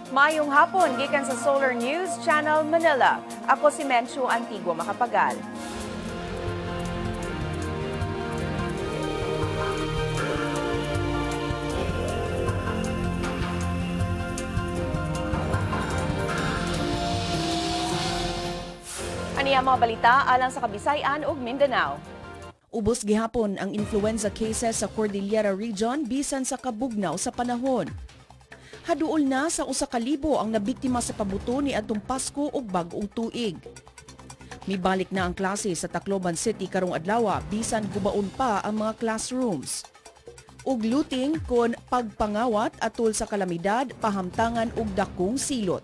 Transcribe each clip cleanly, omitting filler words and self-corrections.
Mayong hapon, gikan sa Solar News Channel Manila. Ako si Menchu Antigua Macapagal. Aniya mga balita alang sa Kabisayan ug Mindanao. Ubos gihapon ang influenza cases sa Cordillera Region bisan sa kabugnaw sa panahon. Haduol na sa 1,000 ang nabiktima sa pabuto ni adtong Pasko ug bag-ong tuig. Mibalik na ang klase sa Tacloban City karong adlaw bisan gubaon pa ang mga classrooms. Ug looting kon pagpangawat atol sa kalamidad, pahamtangan ug dakong silot.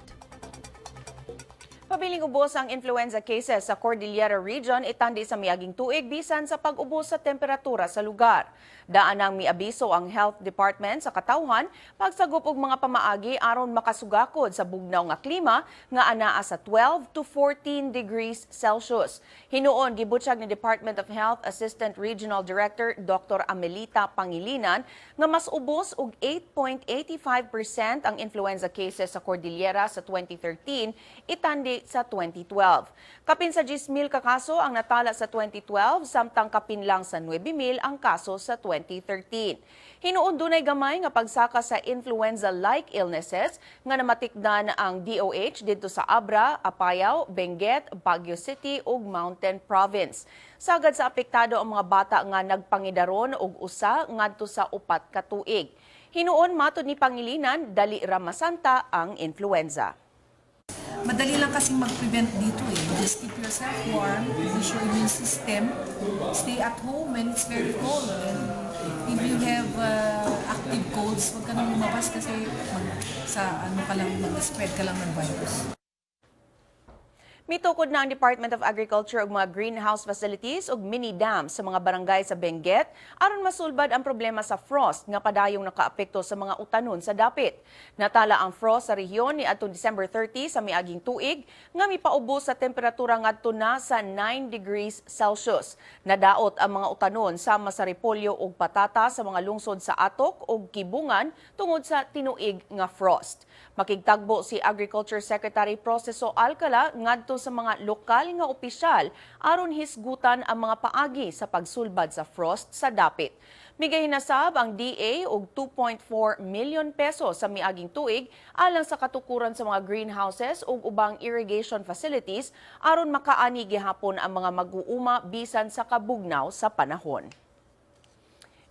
Pabiling ubos ang influenza cases sa Cordillera Region itandi sa miaging tuig bisan sa pag-ubos sa temperatura sa lugar. Daan ang miabiso ang Health Department sa katawhan pagsagop og mga pamaagi aron makasugakod sa bugnaw nga klima nga anaa sa 12 to 14 degrees Celsius. Hinuon gibutyag ni Department of Health Assistant Regional Director Dr. Amelita Pangilinan nga mas ubos og 8.85% ang influenza cases sa Cordillera sa 2013 itandi sa 2012. Kapin sa 10,000 ka kaso ang natala sa 2012, samtang kapin lang sa 9,000 ang kaso sa 2013. Hinuon dunay gamay nga pagsaka sa influenza-like illnesses nga namatikdan ang DOH didto sa Abra, Apayao, Benguet, Baguio City ug Mountain Province. Sagad sa apektado ang mga bata nga nagpangidaron og usa ngadto sa 4 ka tuig. Hinuon matud ni Pangilinan dali ra masanta ang influenza. Madali lang kasing mag-prevent dito eh. Just keep yourself warm, use your immune system, stay at home when it's very cold. And if you have active colds, huwag ka nang lumabas kasi mag-spread ka lang ng virus. Mitukod na ang Department of Agriculture og mga greenhouse facilities ug mini dams sa mga barangay sa Benguet aron masulbad ang problema sa frost nga padayong nakaapekto sa mga utanon sa dapit. Natala ang frost sa rehiyon ni atong December 30 sa miaging tuig nga mipaubos sa temperatura ngadto na sa 9 degrees Celsius. Nadaot ang mga utanon sama sa repolyo ug patata sa mga lungsod sa Atok ug Kibungan tungod sa tinuig nga frost. Makigtagbo si Agriculture Secretary Proceso Alcala ngadto sa mga lokal nga opisyal aron hisgutan ang mga paagi sa pagsulbad sa frost sa dapit. Migahinasab ang DA og 2.4 million pesos sa miaging tuig alang sa katukuran sa mga greenhouses ug ubang irrigation facilities aron makaani gihapon ang mga mag-uuma bisan sa kabugnaw sa panahon.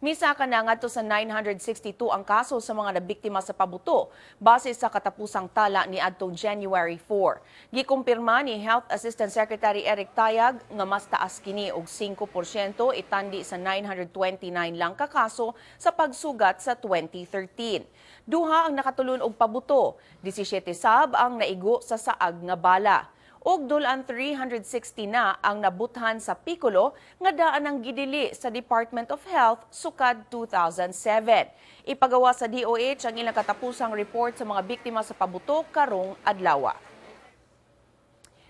Misaka na ngadto sa 962 ang kaso sa mga nabiktima sa pabuto base sa katapusang tala ni adtong January 4. Gikumpirma ni Health Assistant Secretary Eric Tayag nga mas taas kini og 5% itandi sa 929 lang ka kaso sa pagsugat sa 2013. Duha ang nakatulon og pabuto, 17 sab ang naigo sa saag nga bala. Og dulan 360 na ang nabuthan sa Piccolo nga daan ang gidili sa Department of Health sukad 2007. Ipagawa sa DOH ang ilang katapusang report sa mga biktima sa pabuto karong adlaw.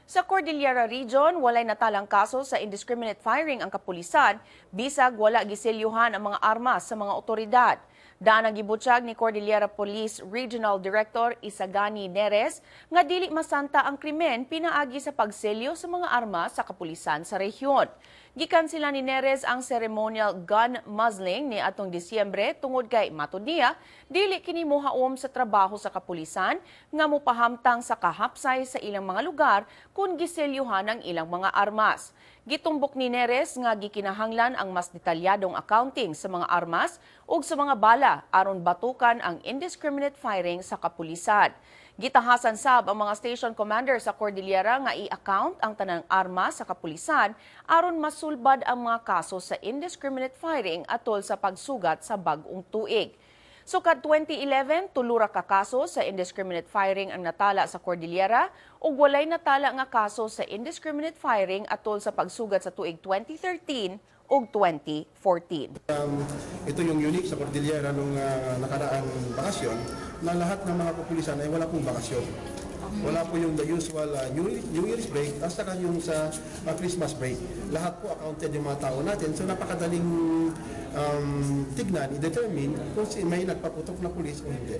Sa Cordillera Region, walay natalang kaso sa indiscriminate firing ang kapulisan bisag wala gisilyuhan ang mga armas sa mga otoridad. Daan ang gibutyag ni Cordillera Police Regional Director Isagani Neres nga dili masanta ang krimen pinaagi sa pagselyo sa mga armas sa kapulisan sa rehiyon. Gikan sila ni Neres ang ceremonial gun muzzling ni atong Disyembre tungod kay matud niya dili kini mohaom sa trabaho sa kapulisan nga mopahamtang sa kahapsay sa ilang mga lugar kung giselyuhan ang ilang mga armas. Gitumbok ni Neres nga gikinahanglan ang mas detalyadong accounting sa mga armas ug sa mga bala aron batukan ang indiscriminate firing sa kapulisan. Gitahasan sab ang mga station commander sa Cordillera nga i-account ang tanang armas sa kapulisan aron masulbad ang mga kaso sa indiscriminate firing atol sa pagsugat sa bag-ong tuig. Sukad 2011, tulura ka kaso sa indiscriminate firing ang natala sa Cordillera ug walay natala nga kaso sa indiscriminate firing atol sa pagsugat sa tuig 2013 ug 2014. Ito yung unique sa Cordillera nung nakaraang bakasyon na lahat ng mga kapulisan ay wala pong bakasyon. Wala po yung the usual New Year's break at saka yung sa Christmas break. Lahat po accounted yung mga tao natin. So napakadaling tignan, i-determine kung may nagpaputok na pulis o hindi.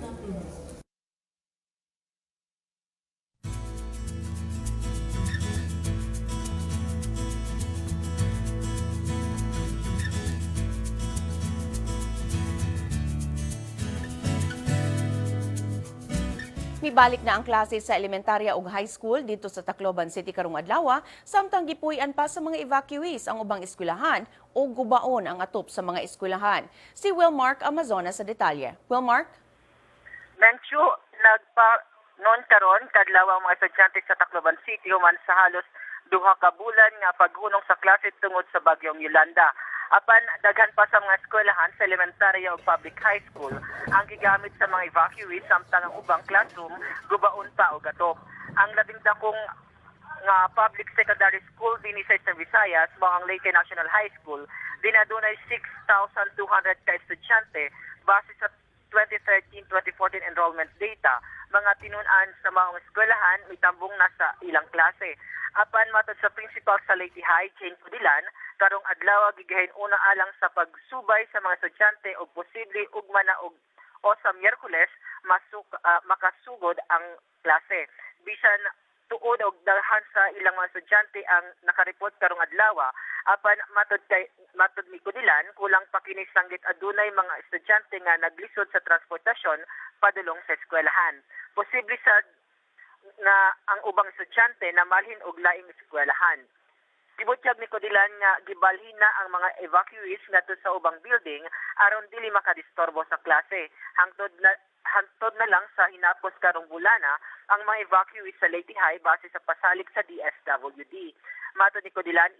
Mibalik na ang klase sa elementarya ug high school dito sa Tacloban City karong adlaw, samtang gipuy-an pa sa mga evacuees ang ubang eskwelahan o gubaon ang atop sa mga eskwelahan. Si Wilmark Amazona sa detalye. Wilmark? Menchu, non karon kadlaw ang mga estudyante sa Tacloban City human sa halos duha ka bulan nga paghunong sa klase tungod sa bagyong Yolanda. Apan daghan pa sa mga eskwelahan sa elementarya o public high school ang gigamit sa mga evacuees samtang ang ubang classroom gubaon pa o gatop. Ang labing dakong nga public secondary school dinhi sa Visayas mao ang Leyte National High School dinadunay 6,200 ka estudyante base sa 2013-2014 enrollment data. Mga tinun-an sa mga eskwelahan mitambong nasa ilang klase. Apan matod sa principal sa Leyte High, Jane Pudilan, karong adlaw gigahin una alang sa pagsubay sa mga estudyante o posible ugma na o sa Miyerkules makasugod ang klase. Bisan tuod og daghan sa ilang mga estudyante ang nakareport karong adlaw. Apan matod ni Pudilan, kulang pa kini sanggit adunay mga estudyante nga naglisod sa transportasyon padulong sa eskwelahan. Posible sad na ang ubang estudyante na malhin og laing eskwelahan. Gibutyag ni Pudilan nga gibalhin na ang mga evacuees ngadto sa ubang building aron dili makadisturbo sa klase. Hangtod na lang sa hinapos karong bulana ang mga evacuees sa Leyte High base sa pasalig sa DSWD. Matod ni Pudilan,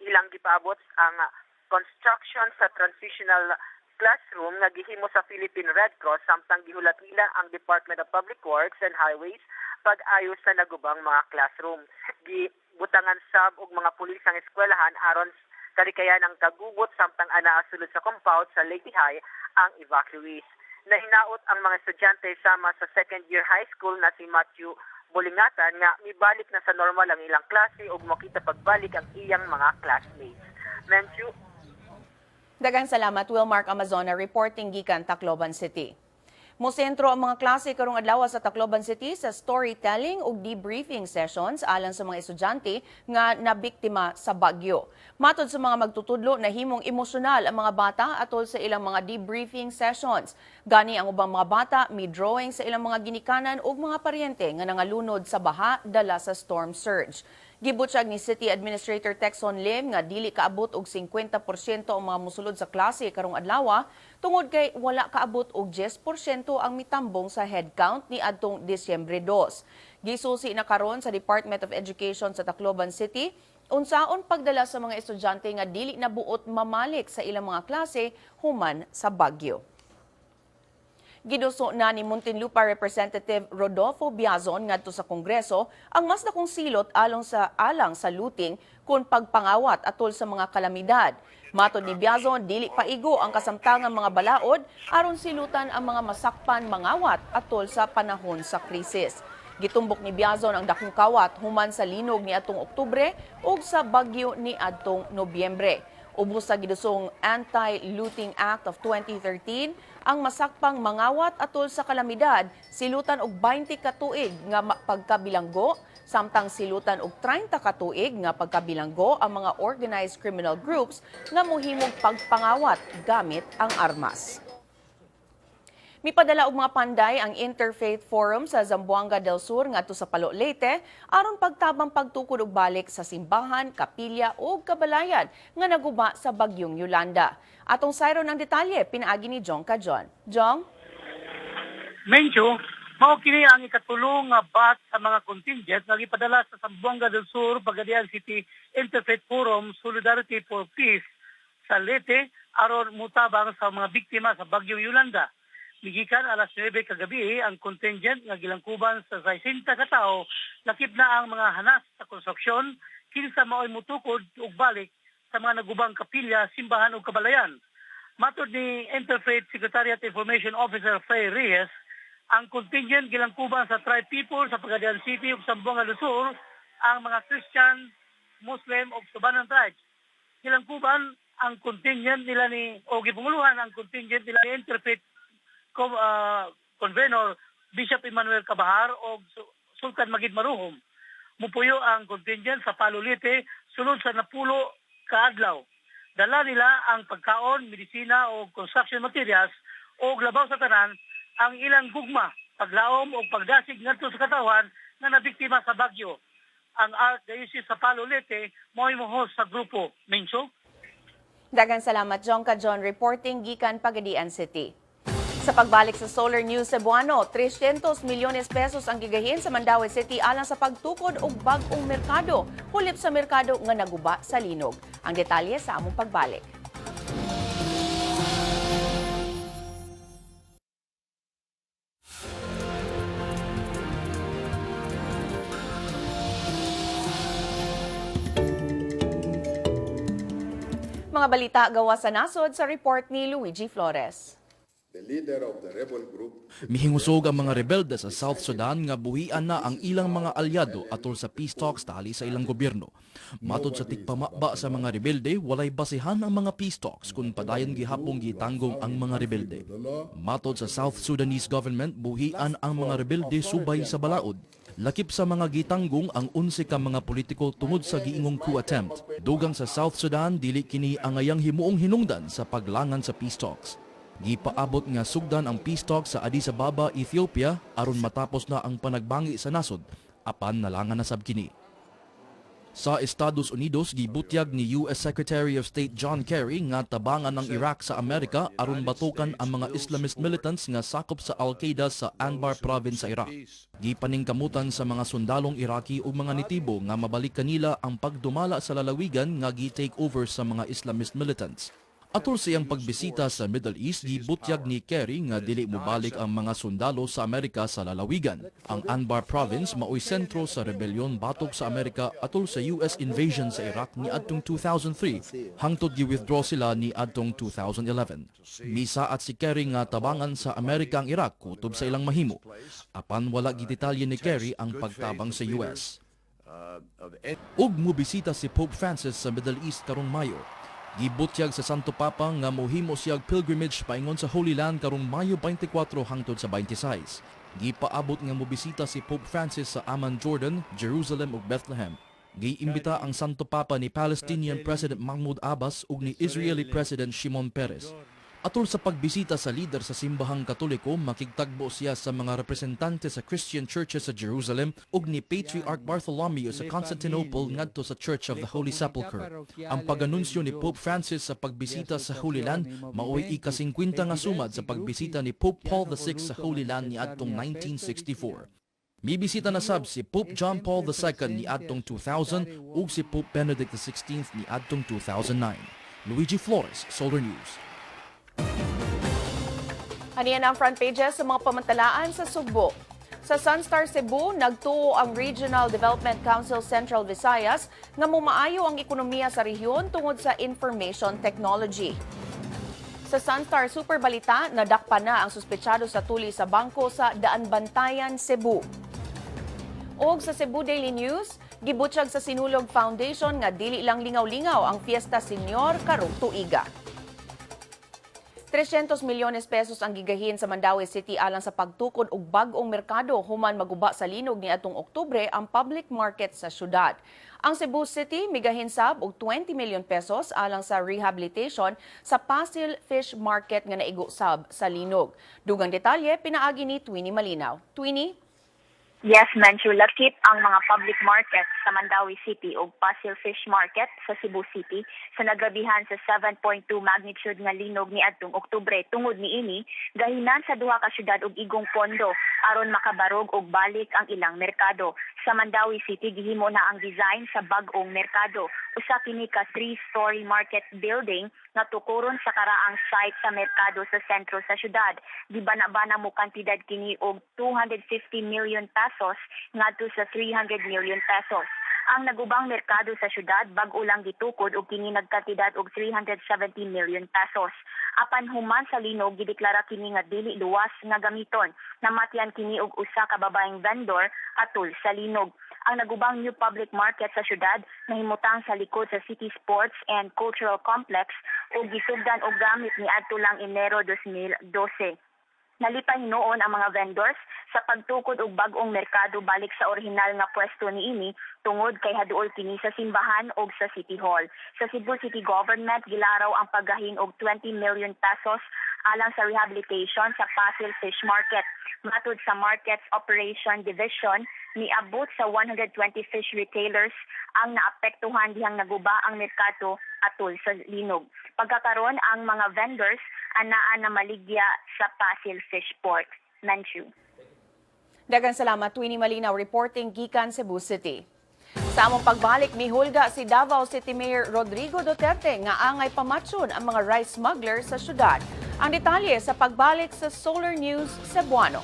ilang gipaabot ang construction sa transitional classroom nga gihimo sa Philippine Red Cross samtang gihulat-ila ang Department of Public Works and Highways pag-ayos sa nagubang mga classroom. Gibutangan sab og mga pulis ang eskwelahan aron kalikayan ang kagubot samtang anaa sulod sa compound sa Leyte High ang evacuees. Nahinaot ang mga estudyante sama sa second year high school na si Matthew Bulingatan nga mibalik na sa normal ang ilang klase ug makita pagbalik ang iyang mga classmates. Menchu. Daghang salamat, Wilmark Amazona, reporting gikan Tacloban City. Mosentro ang mga klase karong adlaw sa Tacloban City sa storytelling ug debriefing sessions alang sa mga estudyante nga nabiktima sa bagyo. Matod sa mga magtutudlo, nahimong emosyonal ang mga bata atol sa ilang mga debriefing sessions. Gani ang ubang mga bata mi-drawing sa ilang mga ginikanan ug mga paryente nga nangalunod sa baha dala sa storm surge. Gibutyag ni City Administrator Texon Lim nga dili kaabot og 50% ang mga mosulod sa klase karong adlaw tungod kay wala kaabot og 10% ang mitambong sa headcount ni adtong Disyembre 2. Gisusi na karon sa Department of Education sa Tacloban City unsaon pagdala sa mga estudyante nga dili nabuot mamalik sa ilang mga klase human sa bagyo. Giduso na ni Muntinlupa Representative Rodolfo Biazon ngadto sa Kongreso ang mas dakong silot alang sa looting kung pagpangawat atol sa mga kalamidad. Matod ni Biazon, dili paigo ang kasamtangang mga balaod aron silutan ang mga masakpan mangawat atol sa panahon sa krisis. Gitumbok ni Biazon ang dakong kawat human sa linog ni atong Oktubre ug sa bagyo ni adtong Nobyembre. Ubos sa gidusong Anti-Looting Act of 2013, ang masakpang mangawat atol sa kalamidad silutan og 20 ka tuig nga pagkabilanggo, samtang silutan og 30 ka tuig nga pagkabilanggo ang mga organized criminal groups nga mohimong pagpangawat gamit ang armas. Mipadala og mga panday ang Interfaith Forum sa Zamboanga del Sur ngadto sa Palo Leyte aron pagtabang pagtukod og balik sa simbahan, kapilya ug kabalayan nga naguba sa bagyong Yolanda. Atong sayro ng detalye pinaagi ni Jong Cajon. Jong? Mencho, mao kini ang ikatulong nga batch sa mga contingent nga gipadala sa Zamboanga del Sur, Pagadian City Interfaith Forum Solidarity for Peace sa Leyte aron mutabang sa mga biktima sa bagyong Yolanda. Migikan alas 9 kagabi ang contingent nga gilangkuban sa 60 ka tawo lakip na ang mga hanas sa konstruksyon kinsa mao'y mutukod ug balik sa mga nagubang kapilya, simbahan ug kabalayan. Matod ni Interfaith Secretariat Information Officer Frey Reyes, ang contingent gilangkuban sa tribe people sa Pagadian City ug Zamboanga del Sur ang mga Christian, Muslim ug Subanan tribes. Gilangkuban ang contingent nila ni o gipunguluhan ang contingent nila ni Interfaith Convenor Bishop Emmanuel Cabahar o Sultan Magid Maruhom. Mupuyo ang contingent sa Palo Leyte sulod sa napulo ka adlaw. Dala nila ang pagkaon, medisina o construction materials o labaw sa tanan ang ilang gugma paglaom o pagdasig ngadto sa katawan nga nabiktima sa bagyo. Ang Archdiocese sa Palo Leyte mo'y mohos sa grupo. Mencho? Daghang salamat, John reporting gikan Pagadian City. Sa pagbalik sa Solar News Cebuano, 300 milyones pesos ang gigahin sa Mandaue City alang sa pagtukod og bag-ong merkado, hulip sa merkado nga naguba sa linog. Ang detalye sa among pagbalik. Mga balita gawa sa nasod sa report ni Luigi Flores. The leader of the rebel group Mihingusog ang mga rebelde sa South Sudan nga buhian na ang ilang mga alyado atol sa peace talks tali sa ilang gobyerno. Matod sa tikpamaba sa mga rebelde, walay basihan ang mga peace talks kung padayon gihapong gitanggong ang mga rebelde. Matod sa South Sudanese government, buhian ang mga rebelde subay sa balaod. Lakip sa mga gitanggong ang 11 ka mga politiko tungod sa giingong coup attempt. Dugang sa South Sudan, dili kini ang ayang himuong hinungdan sa paglangan sa peace talks. Gipaabot nga sugdan ang peace talks sa Addis Ababa, Ethiopia aron matapos na ang panagbangi sa nasod, apan nalangan na sab kini. Sa Estados Unidos, gibutyag ni US Secretary of State John Kerry nga tabangan ng Iraq sa Amerika aron batukan ang mga Islamist militants nga sakop sa Al-Qaeda sa Anbar province sa Iraq. Gipaningkamutan sa mga sundalong Iraqi ug mga nitibo nga mabalik kanila ang pagdumala sa lalawigan nga gi-take over sa mga Islamist militants. Atol sa iyang pagbisita sa Middle East, gibutyag ni Kerry nga dili mobalik ang mga sundalo sa Amerika sa lalawigan. Ang Anbar province maoy sentro sa rebelyon batok sa Amerika atol sa US invasion sa Iraq ni adtong 2003, hangtod gi-withdraw sila ni adtong 2011. Misa at si Kerry nga tabangan sa Amerika ang Iraq kutob sa ilang mahimo. Apan wala gidetalye ni Kerry ang pagtabang sa US. Ug mobisita si Pope Francis sa Middle East karong Mayo. Gibutyag sa Santo Papa nga mohimo siyang pilgrimage paingon sa Holy Land karong Mayo 24 hangtod sa 26. Gipaabot nga mobisita si Pope Francis sa Amman, Jordan, Jerusalem ug Bethlehem. Giimbita ang Santo Papa ni Palestinian President Mahmoud Abbas ug ni Israeli President Shimon Peres. Atol sa pagbisita sa lider sa simbahang Katoliko, makigtagbo siya sa mga representante sa Christian churches sa Jerusalem ug ni Patriarch Bartholomew sa Constantinople ngadto sa Church of the Holy Sepulchre. Ang pag-anunsyo ni Pope Francis sa pagbisita sa Holy Land maoy ika-50 nga sumad sa pagbisita ni Pope Paul VI sa Holy Land ni adtong 1964. Mibisita na sab si Pope John Paul II ni adtong 2000 ug si Pope Benedict XVI ni adtong 2009. Luigi Flores, Solar News. Aniyan ang front pages sa mga pamantalaan sa Sugbo. Sa Sunstar Cebu, nagtuo ang Regional Development Council Central Visayas nga mumaayo ang ekonomiya sa rehiyon tungod sa information technology. Sa Sunstar Super Balita, nadakpa na ang suspetsado sa tuli sa bangko sa Daanbantayan, Cebu. Og sa Cebu Daily News, gibutyag sa Sinulog Foundation nga dili lang lingaw-lingaw ang Fiesta Senior karong tuiga. 300 milyones pesos ang gigahin sa Mandaue City alang sa pagtukod og bag-ong merkado human maguba sa linog ni atong Oktubre ang public market sa syudad. Ang Cebu City migahin sab og 20 milyon pesos alang sa rehabilitation sa Pasil Fish Market nga naigo sab sa linog. Dugang detalye pinaagi ni Twinnie Malinaw. Twinnie? Yes, Menchu, lakip ang mga public market sa Mandaue City o Pasil Fish Market sa Cebu City sa nagabihan sa 7.2 magnitude nga linog ni adtong Oktubre tungod niini gahinan sa duha ka syudad og igong pondo aron makabarog og balik ang ilang merkado. Sa Mandaue City gihimo na ang design sa bag-ong merkado. Usa kini ka 3-story market building nga tukuron sa karaang site sa merkado sa sentro sa syudad. Gibana-bana mo kantidad kini og 250 million pesos ngadto sa 300 million pesos. Ang nagubang merkado sa syudad bag-o lang gitukod og kini nagkantidad og 370 million pesos. Apan human sa linog gideklara kini nga dili luwas nga gamiton. Namatyan kini og usa ka babaeng vendor atol sa linog. Ang nagubang new public market sa syudad nahimutang sa likod sa City Sports and Cultural Complex ug gisugdan og gamit ni adto lang Enero 2012. Nalipay noon ang mga vendors sa pagtukod og bag-ong merkado balik sa orihinal nga pwesto niini tungod kay haduol kini sa simbahan og sa City Hall. Sa Cebu City Government gilaraw ang paggahin og 20 million pesos alang sa rehabilitation sa Pasil Fish Market. Matud sa Markets Operation Division, niabot sa 120 fish retailers ang naapektuhan dihang naguba ang merkado atol sa linog. Pagkakaron ang mga vendors anaa na maligya sa Pasil Fish Port. Menchu. Daghang salamat, Twinnie Malinaw, reporting gikan Cebu City. Sa among pagbalik, mihulga si Davao City Mayor Rodrigo Duterte nga angay pamatsyon ang mga rice smugglers sa syudad. Ang detalye sa pagbalik sa Solar News Cebuano.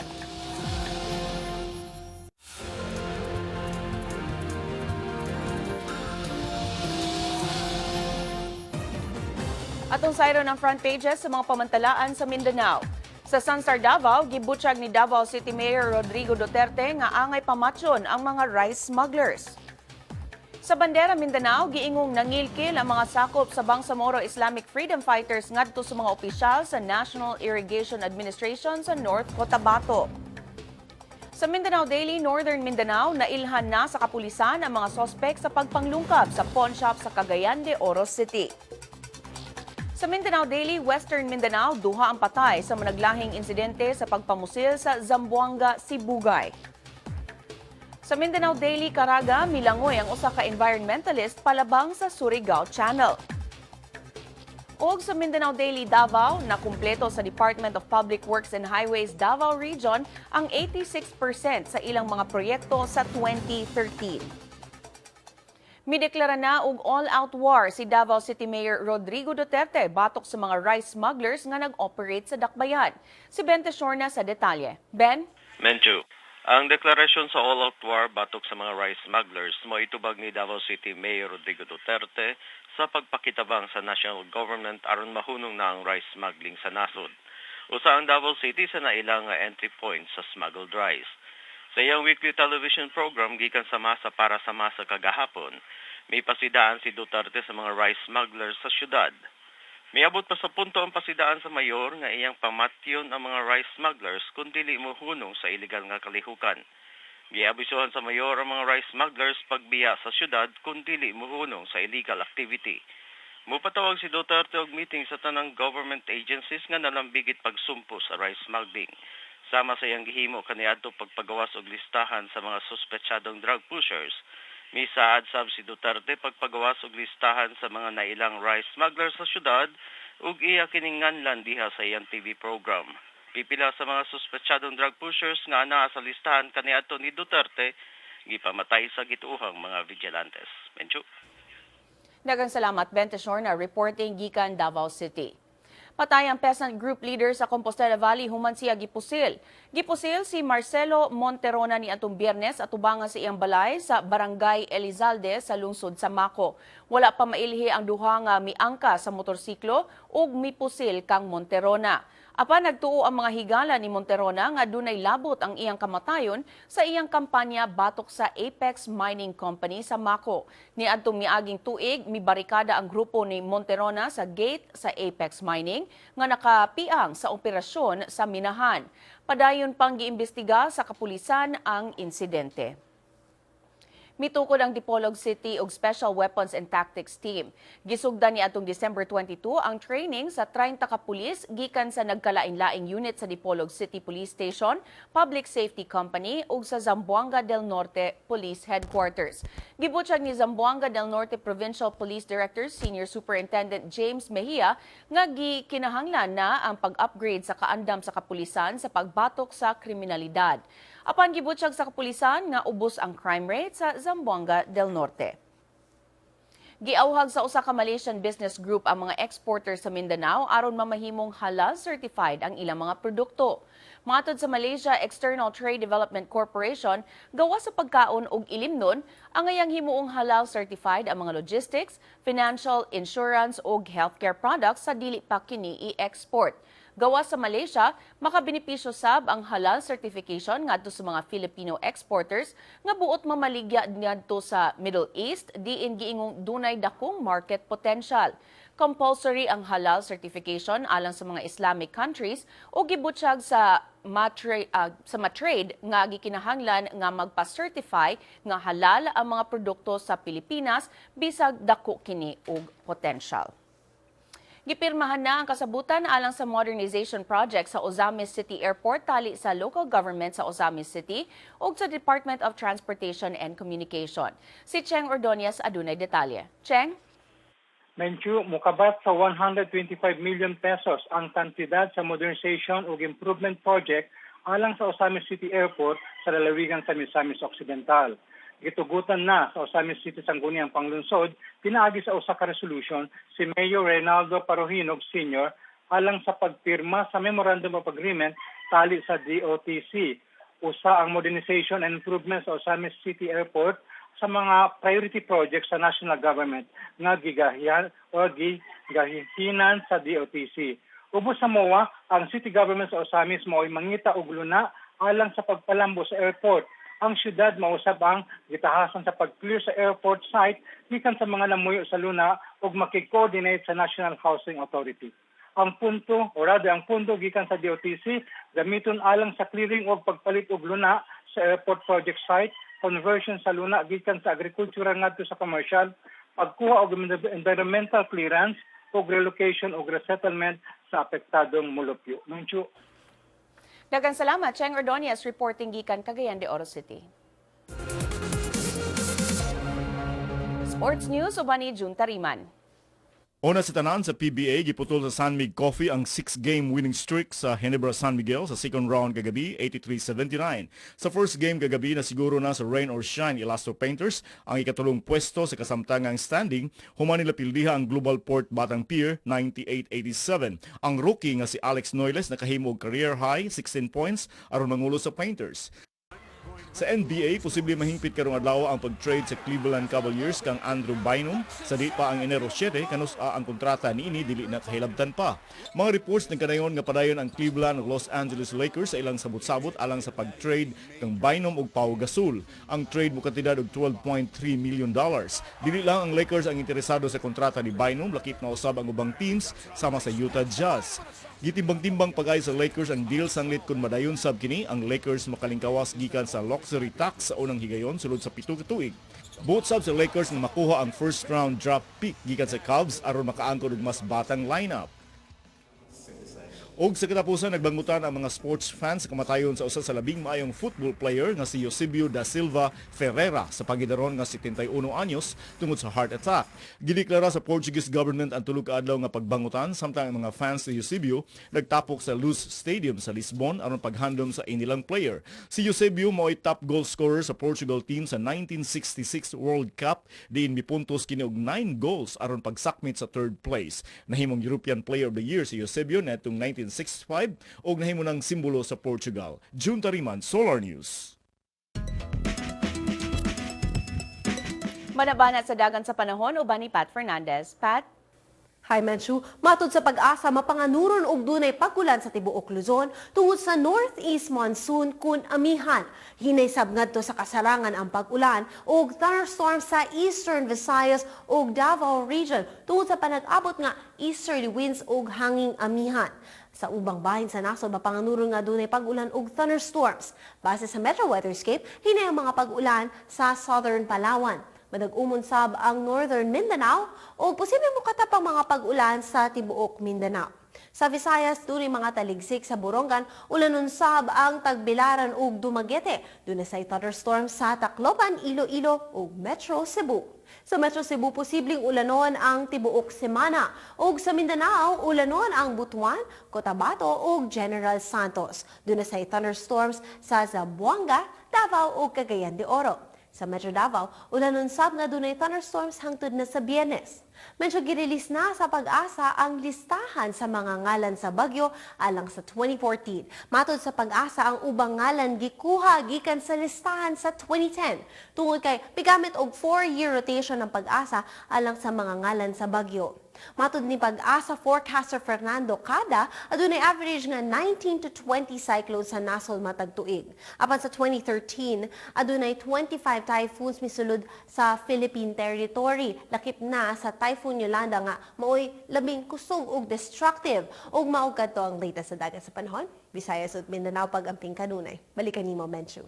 Atong sayro ng front pages sa mga pamantalaan sa Mindanao. Sa Sansar Davao, gibutyag ni Davao City Mayor Rodrigo Duterte nga angay pamatsyon ang mga rice smugglers. Sa Bandera Mindanao, giingong nangilkil ang mga sakop sa Bangsamoro Islamic Freedom Fighters ngadto sa mga opisyal sa National Irrigation Administration sa North Cotabato. Sa Mindanao Daily, Northern Mindanao, nailhan na sa kapulisan ang mga sospek sa pagpanglungkab sa pawn shop sa Cagayan de Oro City. Sa Mindanao Daily, Western Mindanao, duha ang patay sa managlahing insidente sa pagpamusil sa Zamboanga, Sibugay. Sa Mindanao Daily, Caraga, milangoy ang usa ka environmentalist palabang sa Surigao Channel. Og sa Mindanao Daily Davao, nakumpleto sa Department of Public Works and Highways Davao Region ang 86% sa ilang mga proyekto sa 2013. Mideklara na og all-out war si Davao City Mayor Rodrigo Duterte batok sa mga rice smugglers nga nag-operate sa Dakbayan. Si Ben Teshorna sa detalye. Ben? Menchu, ang deklarasyon sa all-out war batok sa mga rice smugglers mo itubag ni Davao City Mayor Rodrigo Duterte sa pagpakitabang sa national government aron mahunong na ang rice smuggling sa nasod. Usa ang Davao City sa nailang entry point sa smuggled rice. Sa iyang weekly television program gikan sa masa para sa masa kagahapon, may pasidaan si Duterte sa mga rice smugglers sa syudad. Miabot pa sa punto ang pasidaan sa mayor nga iyang pamatyon ang mga rice smugglers kung dili mohunong sa illegal nga kalihukan. Giabisuhan sa mayor ang mga rice smugglers pagbiya sa syudad kung dili mohunong sa illegal activity. Mupatawag si Duterte og meeting sa tanang government agencies nga nalambigit pagsumpo sa rice smuggling. Sama sa iyang gihimo kaniadto pagpagawas og listahan sa mga suspetsadong drug pushers. Misaad sab si Duterte pagpagawas og listahan sa mga nailang rice smugglers sa syudad ug iya kininganlan diha sa iyang TV program. Pipila sa mga suspetsadong drug pushers nga anaa sa listahan kaniadto ni Duterte gipamatay sa gituohang mga vigilantes. Menchu. Daghang salamat, Ben Teshorna, reporting gikan Davao City. Patay ang peasant group leader sa Compostela Valley human siya gipusil. Gipusil si Marcelo Monterona ni atong Biyernes atubangan sa iyang balay sa Barangay Elizalde sa lungsod sa Maco. Wala pa mailhi ang duha nga miangka sa motorsiklo ug mipusil kang Monterona. Apan nagtuo ang mga higala ni Monterona nga dunay labot ang iyang kamatayon sa iyang kampanya batok sa Apex Mining Company sa Maco. Niadtong miaging tuig, mibarikada ang grupo ni Monterona sa gate sa Apex Mining nga nakapiang sa operasyon sa minahan. Padayon pang giimbestiga sa kapulisan ang insidente. Mitukod ang Dipolog City og Special Weapons and Tactics Team. Gisugdan ni atong December 22 ang training sa 30 ka pulis gikan sa nagkalain-laing unit sa Dipolog City Police Station, Public Safety Company ug sa Zamboanga del Norte Police Headquarters. Gibutyag ni Zamboanga del Norte Provincial Police Director Senior Superintendent James Mejia nga gikinahanglan na ang pag-upgrade sa kaandam sa kapulisan sa pagbatok sa kriminalidad. Apan gibutyag sa kapulisan nga ubos ang crime rate sa Zamboanga del Norte. Giauhag sa usa ka Malaysian business group ang mga exporter sa Mindanao aron mamahimong halal certified ang ilang mga produkto. Matod sa Malaysia External Trade Development Corporation, gawa sa pagkaon ug ilimnon, ang ayang himuong halal certified ang mga logistics, financial, insurance ug healthcare products sa dili pa kini i-export. Gawa sa Malaysia, makabenepisyo sab ang halal certification ngadto sa mga Filipino exporters nga buot mamaligya ngadto sa Middle East diin giingong dunay dakong market potential. compulsory ang halal certification alang sa mga Islamic countries o gibutyag sa matrade nga gikinahanglan nga magpa-certify nga halal ang mga produkto sa Pilipinas bisag dako kini og potential. Gipirmahan na ang kasabutan alang sa modernization project sa Ozamis City Airport tali sa local government sa Ozamis City ug sa Department of Transportation and Communication. Si Cheng Ordonez adunay detalye. Cheng? Menchu, mukabat sa 125 million pesos ang kantidad sa modernization ug improvement project alang sa Ozamis City Airport sa lalawigan sa Misamis Occidental. Gitugutan na sa Ozamis City Sangguniang Panglungsod, pinaagi sa usa ka resolution si Mayor Reynaldo Parohinog Sr. alang sa pagpirma sa Memorandum of Agreement tali sa DOTC. Usa ang modernization and improvement sa Ozamis City Airport sa mga priority projects sa national government nga gigahinan sa DOTC. Ubos sa MOA, ang city government sa Ozamis mo'y mangita og luna alang sa pagpalambo sa airport. Ang syudad mausab ang gitahasan sa pag-clear sa airport site gikan sa mga namuyo sa luna ug makikoordinate sa National Housing Authority. Ang punto ang pundo gikan sa DOTC gamiton alang sa clearing ug pagpalit og luna sa airport project site, conversion sa luna gikan sa agricultural ngadto sa commercial, pagkuha og environmental clearance ug relocation ug resettlement sa apektadong mulupyo. Menchu. Daghang salamat, Cheng Ordonez, reporting gikan Cagayan de Oro City. Sports News, uban ni June Tariman. Una sa tanan sa PBA, giputol sa San Mig Coffee ang 6-game winning streak sa Ginebra San Miguel sa second round kagabi, 83-79. Sa first game kagabi na siguro na sa Rain or Shine Elasto Painters ang ikatulong pwesto sa kasamtangang standing, human nila pildiha ang Global Port Batang Pier 98-87. Ang rookie nga si Alex Noiles nakahimo og career high 16 points aron mangulo sa Painters. Sa NBA, posible mahingpit karong adlaw ang pag-trade sa Cleveland Cavaliers kang Andrew Bynum sa di pa ang Enero 7 kanus-a ang kontrata niini dili na kahilabtan pa. Mga reports nagkanayon nga padayon ang Cleveland ug Los Angeles Lakers sa ilang sabot-sabot alang sa pag-trade kang Bynum ug Pau Gasol. Ang trade mo kantidad og $12.3 million. Dili lang ang Lakers ang interesado sa kontrata ni Bynum, lakip na usab ang ubang teams sama sa Utah Jazz. Gitimbang-timbang pagay sa Lakers ang deal sanglit kun madayon sab kini ang Lakers makalingkawas gikan sa luxury tax sa unang higayon sulod sa 7 ka tuig. Buot sab sa Lakers na makuha ang first round draft pick gikan sa Cavs aron makaangkon og mas batang lineup. Og sa katapusan, nagbangutan ang mga sports fans sa kamatayon sa usa sa labing maayong football player nga si Eusebio da Silva Ferreira sa pagidaron nga 71 anyos tungod sa heart attack. Gideklara sa Portuguese government ang tulo ka adlaw nga pagbangutan samtang ang mga fans ni Eusebio nagtapok sa Luz Stadium sa Lisbon aron paghandom sa inilang player. Si Eusebio mo'y top goal scorer sa Portugal team sa 1966 World Cup diin mipuntos kini og 9 goals aron pagsakmit sa third place. Nahimong European Player of the Year si Eusebio netong 1965 og nahimo ng simbolo sa Portugal. June Tariman, Solar News. Manabanat sa dagan sa panahon, uban ni Pat Fernandez. Pat? Hi Menchu, matud sa pag-asa mapanganuron og dunay pagulan sa tibuok Luzon tungod sa northeast monsoon kun amihan. Hinay sab ngadto sa kasarangan ang pag-ulan og thunderstorm sa Eastern Visayas ug Davao region tungod sa panag-abot nga easterly winds ug hanging amihan. Sa ubang bahin sa nasod mapanganuron nga dunay pag-ulan ug thunderstorms. Base sa Metro Weatherscape, hinay ang mga pag-ulan sa southern Palawan. Madag-umon sab ang northern Mindanao o posibleng mukatapang mga pag-ulan sa tibuok Mindanao. Sa Visayas, dunay mga taligsik sa Borongan, ulanon sab ang Tagbilaran ug Dumaguete. Dunay say thunderstorm sa Tacloban, Iloilo ug Metro Cebu. Sa Metro Cebu, posibleng ulanon ang tibuok semana. Ug sa Mindanao, ulanon ang Butuan, Cotabato ug General Santos. Dunay say thunderstorms sa Zamboanga, Davao ug Cagayan de Oro. Sa Metro Davao, ulanon sab nga dunay thunderstorms hangtod na sa Biyernes. Medyo girilis na sa pag-asa ang listahan sa mga ngalan sa bagyo alang sa 2014. Matod sa pag-asa, ang ubang ngalan gikuha gikan sa listahan sa 2010. Tungod kay pigamit og 4-year rotation ng pag-asa alang sa mga ngalan sa bagyo. Matud ni Pag-asa forecaster Fernando Cada, adunay average nga 19 to 20 cyclones sa nasol matag tuig. Apan sa 2013, adunay 25 typhoons misulod sa Philippine territory. Lakip na sa Typhoon Yolanda nga maoy labing kusog ug destructive. Ug mao kadto ang latest sa dagat sa panahon. Visayas ug Mindanao pag-amping kanunay. Balikan nimo Menchu.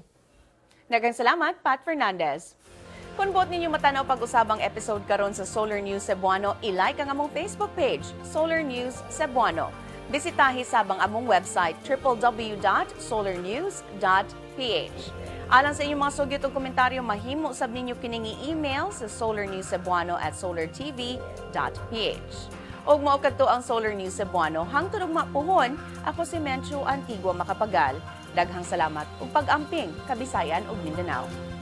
Daghang salamat, Pat Fernandez. Kung bot ninyo matanaw pag-usabang episode karon sa Solar News Cebuano, i-like ang among Facebook page, Solar News Cebuano. Bisitahi sabang among website, www.solarnews.ph. Alang sa inyong mga sugyot o komentaryo, mahimo sab ninyo kining i-email sa solarnewscebuano@solartv.ph. Og mao kadto ang Solar News Cebuano, hangtod og mapuhon, ako si Menchu Antigua Macapagal. Daghang salamat ug pag-amping Kabisayan ug Mindanao.